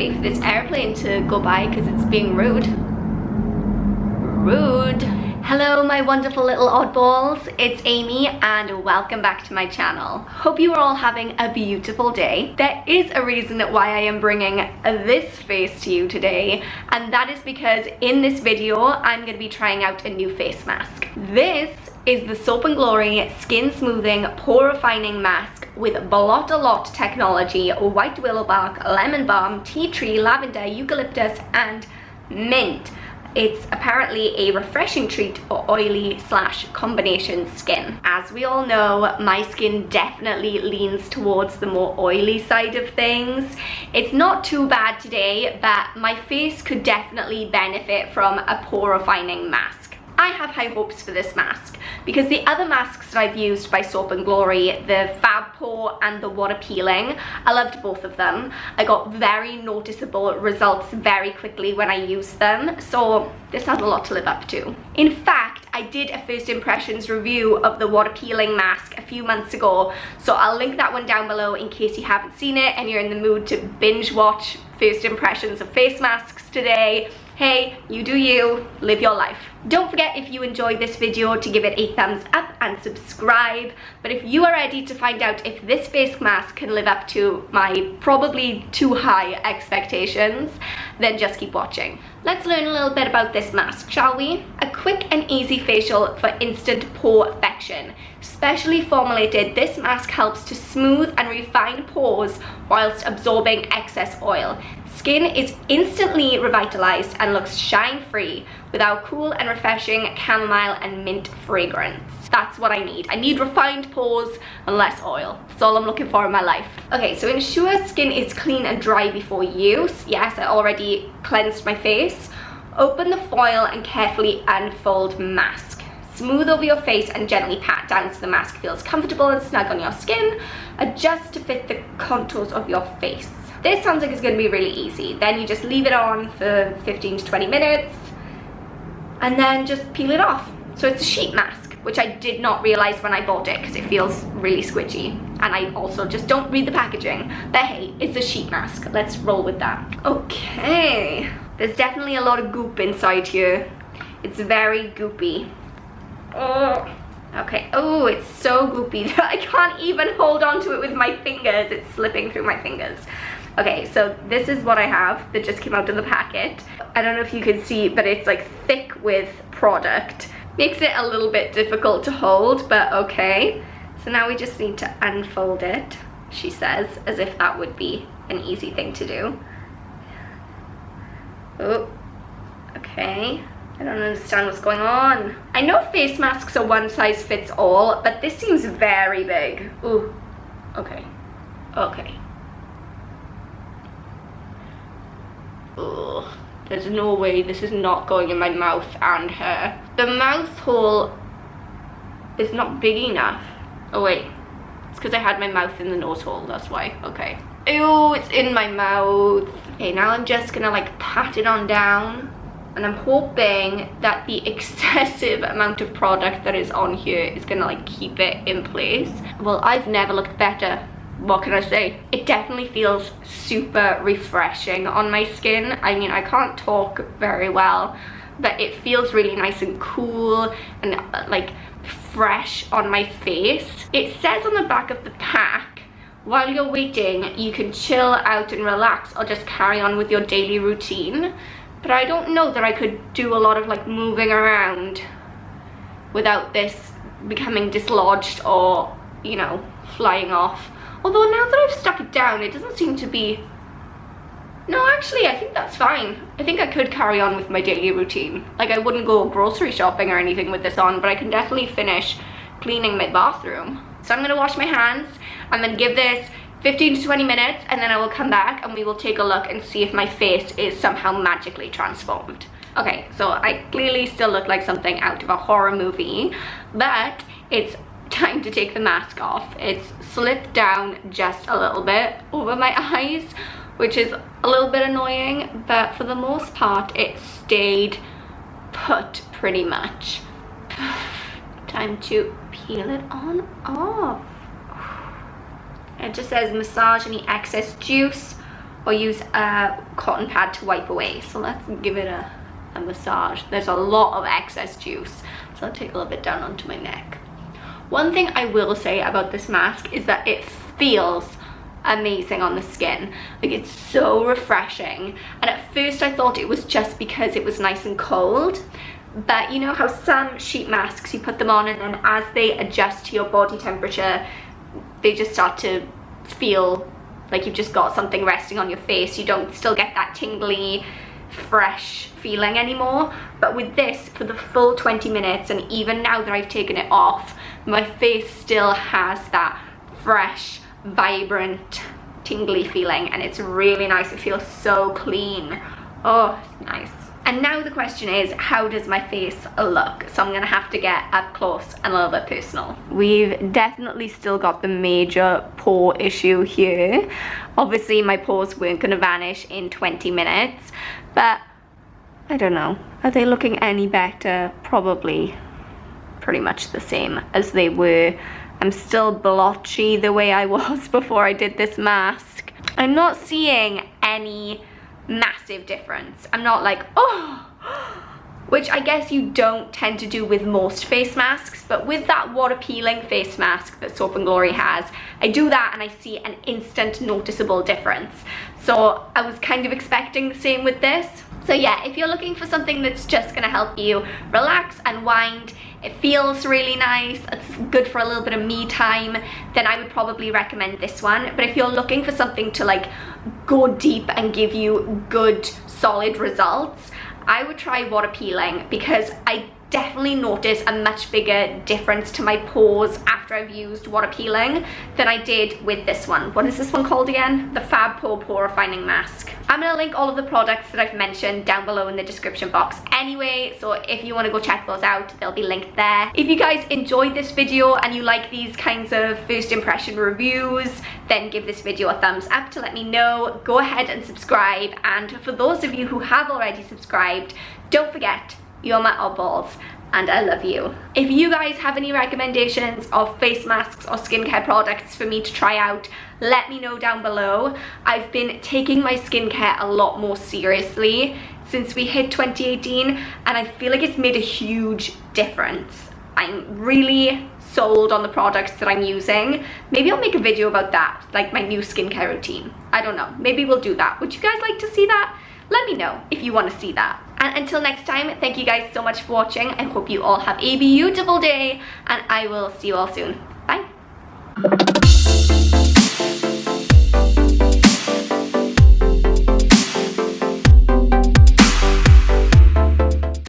wait for this airplane to go by because it's being rude. Rude. Hello my wonderful little oddballs, it's Amy and welcome back to my channel. Hope you are all having a beautiful day. There is a reason why I am bringing this face to you today, and that is because in this video I'm going to be trying out a new face mask. This is the Soap & Glory Skin Smoothing Pore-Refining Mask with Blot-A-Lot technology, white willow bark, lemon balm, tea tree, lavender, eucalyptus and mint. It's apparently a refreshing treat for oily / combination skin. As we all know, my skin definitely leans towards the more oily side of things. It's not too bad today, but my face could definitely benefit from a pore refining mask. I have high hopes for this mask because the other masks that I've used by Soap & Glory, the Fab Pore and the Water Peeling, I loved both of them. I got very noticeable results very quickly when I used them, so this has a lot to live up to. In fact, I did a first impressions review of the Water Peeling mask a few months ago, so I'll link that one down below in case you haven't seen it and you're in the mood to binge watch first impressions of face masks today. Hey, you do you, live your life. Don't forget, if you enjoyed this video, to give it a thumbs up and subscribe. But if you are ready to find out if this face mask can live up to my probably too high expectations, then just keep watching. Let's learn a little bit about this mask, shall we? A quick and easy facial for instant pore-fection. Specially formulated, this mask helps to smooth and refine pores whilst absorbing excess oil. Skin is instantly revitalized and looks shine-free with our cool and refreshing chamomile and mint fragrance. That's what I need. I need refined pores and less oil. That's all I'm looking for in my life. Okay, so ensure skin is clean and dry before use. Yes, I already cleansed my face. Open the foil and carefully unfold mask. Smooth over your face and gently pat down so the mask feels comfortable and snug on your skin. Adjust to fit the contours of your face. This sounds like it's going to be really easy. Then you just leave it on for 15 to 20 minutes and then just peel it off. So it's a sheet mask, which I did not realize when I bought it because it feels really squidgy. And I also just don't read the packaging. But hey, it's a sheet mask. Let's roll with that. Okay. There's definitely a lot of goop inside here. It's very goopy. Oh. Okay, oh, it's so goopy that I can't even hold on to it with my fingers. It's slipping through my fingers. Okay, so this is what I have that just came out of the packet. I don't know if you can see, but it's like thick with product. Makes it a little bit difficult to hold, but okay. So now we just need to unfold it, she says, as if that would be an easy thing to do. Oh, okay. I don't understand what's going on. I know face masks are one size fits all, but this seems very big. Ooh, okay, okay. Ugh, there's no way this is not going in my mouth and hair. The mouth hole is not big enough. Oh wait, it's because I had my mouth in the nose hole, that's why. Okay. Ew, it's in my mouth. Okay, now I'm just gonna like pat it on down, and I'm hoping that the excessive amount of product that is on here is gonna like keep it in place. Well, I've never looked better. What can I say? It definitely feels super refreshing on my skin. I mean, I can't talk very well, but it feels really nice and cool and like fresh on my face. It says on the back of the pack, while you're waiting, you can chill out and relax or just carry on with your daily routine. But I don't know that I could do a lot of like moving around without this becoming dislodged or, you know, flying off. Although now that I've stuck it down, it doesn't seem to be... No, actually, I think that's fine. I think I could carry on with my daily routine. Like, I wouldn't go grocery shopping or anything with this on, but I can definitely finish cleaning my bathroom. So I'm going to wash my hands. I'm going to give this 15 to 20 minutes, and then I will come back and we will take a look and see if my face is somehow magically transformed. Okay, so I clearly still look like something out of a horror movie, but it's time to take the mask off. It's slipped down just a little bit over my eyes, which is a little bit annoying, but for the most part it stayed put pretty much. Time to peel it on off. It just says massage any excess juice or use a cotton pad to wipe away. So let's give it a massage. There's a lot of excess juice, so I'll take a little bit down onto my neck. One thing I will say about this mask is that it feels amazing on the skin. Like, it's so refreshing, and at first I thought it was just because it was nice and cold, but you know how some sheet masks, you put them on and then as they adjust to your body temperature, they just start to feel like you've just got something resting on your face. You don't still get that tingly, fresh feeling anymore. But with this, for the full 20 minutes, and even now that I've taken it off, my face still has that fresh, vibrant, tingly feeling, and it's really nice. It feels so clean. Oh, it's nice. And now the question is, how does my face look? So I'm gonna have to get up close and a little bit personal. We've definitely still got the major pore issue here. Obviously my pores weren't gonna vanish in 20 minutes, but I don't know. Are they looking any better? Probably pretty much the same as they were. I'm still blotchy the way I was before I did this mask. I'm not seeing any massive difference. I'm not like, oh, which I guess you don't tend to do with most face masks, but with that water peeling face mask that Soap & Glory has, I do that and I see an instant noticeable difference. So I was kind of expecting the same with this. So yeah, if you're looking for something that's just gonna help you relax, unwind, it feels really nice, it's good for a little bit of me time, then I would probably recommend this one. But if you're looking for something to like go deep and give you good solid results, I would try water peeling, because I definitely notice a much bigger difference to my pores after I've used water peeling than I did with this one. What is this one called again? The Fab Pore-Refining Mask. I'm gonna link all of the products that I've mentioned down below in the description box anyway, so if you want to go check those out, they'll be linked there. If you guys enjoyed this video and you like these kinds of first impression reviews, then give this video a thumbs up to let me know. Go ahead and subscribe, and for those of you who have already subscribed, don't forget, you're my oddballs and I love you. If you guys have any recommendations of face masks or skincare products for me to try out, let me know down below. I've been taking my skincare a lot more seriously since we hit 2018, and I feel like it's made a huge difference. I'm really sold on the products that I'm using. Maybe I'll make a video about that, like my new skincare routine. I don't know, maybe we'll do that. Would you guys like to see that? Let me know if you want to see that. And until next time, thank you guys so much for watching. I hope you all have a beautiful day, and I will see you all soon. Bye.